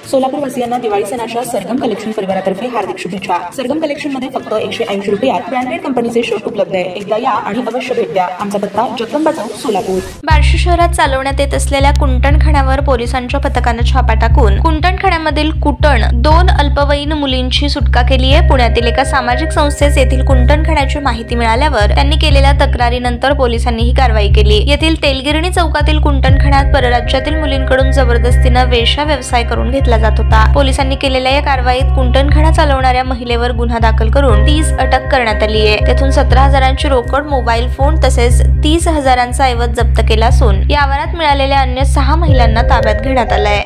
सोलापूर वासियांना दिवाळी सणाच्या सरगम कलेक्शन परिवारातर्फे हार्दिक शुभेच्छा। सरगम कलेक्शन मध्ये फक्त 180 रुपयात ब्रँडेड कंपनीचे शर्ट उपलब्ध आहे। एकदा या आणि अवश्य भेट द्या। आमचा पत्ता जगदंबा चौक, सोलापूर। बार्शी शहरात चालवण्यात येत असलेल्या कुंटणखाण्यावर पोलिसांच्या पथकाने छापा टाकून कुंटणखाण्यामधील कुटण 2 अल्पवयीन मुलींची सुटका केली आहे। पुण्यातील एका सामाजिक संस्थेस येथील कुंटणखाण्याची माहिती मिळाल्यावर त्यांनी केलेल्या तक्रारीनंतर पोलिसांनी ही कारवाई केली। येथील तेलगिरणी चौकातील कुंटणखाण्यात परराज्यातील मुलींकडून जबरदस्तीने वेश्या व्यवसाय करून घेतला जात होता। पोलिसांनी केलेल्या या कारवाईत कुंटणखाना चालवणाऱ्या महिलेवर गुन्हा दाखल करून 30 अटक करण्यात आली आहे। त्यातून 17,000ची रोकड, मोबाईल फोन तसेच 30,000चा ऐवज जप्त केला असून या आवारात मिळालेल्या अन्य 6 महिलांना ताब्यात घेण्यात आलं आहे।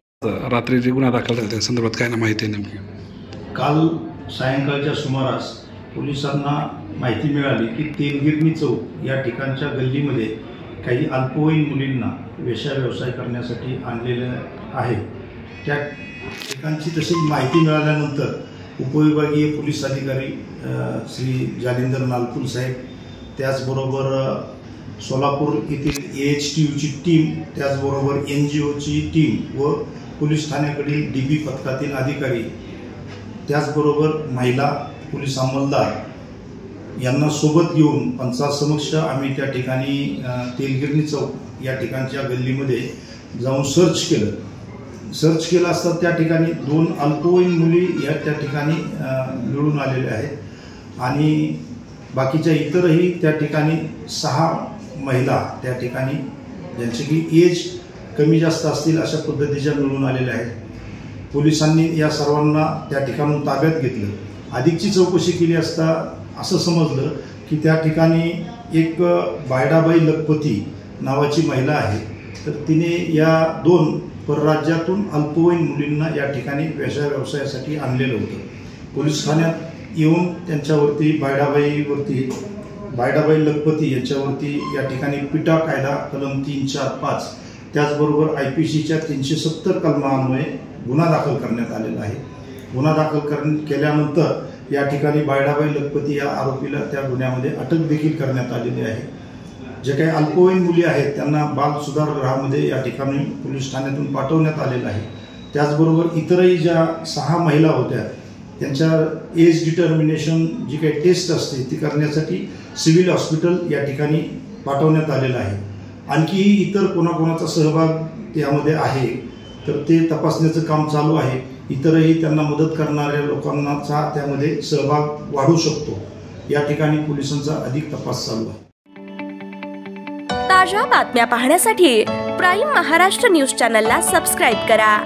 रात्री जे गुन्हा दाखल झाला त्या संदर्भात काय माहिती आहे नेमकी? काल सायंकाळच्या सुमारास पोलिसांना माहिती मिळाली की तेलगिरणी चौक या ठिकाणच्या गल्लीमध्ये काही अल्पवयीन मुलींना वेश्या व्यवसाय करण्यासाठी आणलेलं आहे। त्या ठिकाणची तशी माहिती मिळाल्यानंतर उपविभागीय पोलीस अधिकारी श्री जालिंदर नालपूल साहेब, त्याचबरोबर सोलापूर येथील AHTUची टीम, त्याचबरोबर NGOची टीम व पोलीस ठाण्याकडील DB पथकातील अधिकारी, त्याचबरोबर महिला पोलीस अंमलदार यांना सोबत घेऊन पंचासमक्ष आम्ही त्या ठिकाणी तेलगिरणी चौक या ठिकाणच्या गल्लीमध्ये जाऊन सर्च केलं असता त्या ठिकाणी 2 अल्पवयीन मुली या त्या ठिकाणी मिळून आलेल्या आहेत आणि बाकीच्या इतरही त्या ठिकाणी 6 महिला त्या ठिकाणी ज्यांची की एज कमी जास्त असतील अशा पद्धतीच्या मिळून आलेल्या आहेत। पोलिसांनी या सर्वांना त्या ठिकाणून ताब्यात घेतलं। अधिकची चौकशी केली असता असं समजलं की त्या ठिकाणी एक बायडाबाई लखपती नावाची महिला आहे, तर तिने या 2 परराज्यातून अल्पवयीन मुलींना या ठिकाणी वेश्या व्यवसायासाठी आणलेलं होतं। पोलीस ठाण्यात येऊन त्यांच्यावरती बायडाबाई लखपती यांच्यावरती या ठिकाणी पिटा कायदा कलम 345 त्याचबरोबर IPCच्या 370 कलमान्वये गुन्हा दाखल करण्यात आलेला आहे। गुन्हा दाखल केल्यानंतर या ठिकाणी बायडाबाई लखपती या आरोपीला त्या गुन्ह्यामध्ये अटक देखील करण्यात आलेली आहे। जे काही अल्पवयीन मुली आहेत त्यांना बाल सुधार गृहामध्ये या ठिकाणी पोलीस ठाण्यातून पाठवण्यात आलेलं आहे। त्याचबरोबर इतरही ज्या 6 महिला होत्या त्यांच्या एज डिटर्मिनेशन जी काही टेस्ट असते ती करण्यासाठी सिव्हिल हॉस्पिटल या ठिकाणी पाठवण्यात आलेलं आहे। आणखीही इतर कोणाकोणाचा सहभाग यामध्ये आहे तर ते तपासण्याचं काम चालू आहे। इतरही त्यांना मदत करणाऱ्या लोकांचा त्यामध्ये सहभाग वाढू शकतो। या ठिकाणी पोलिसांचा अधिक तपास चालू आहे। ताज्या बातम्या पाहण्यासाठी प्राईम महाराष्ट्र न्यूज चॅनलला सबस्क्राईब करा।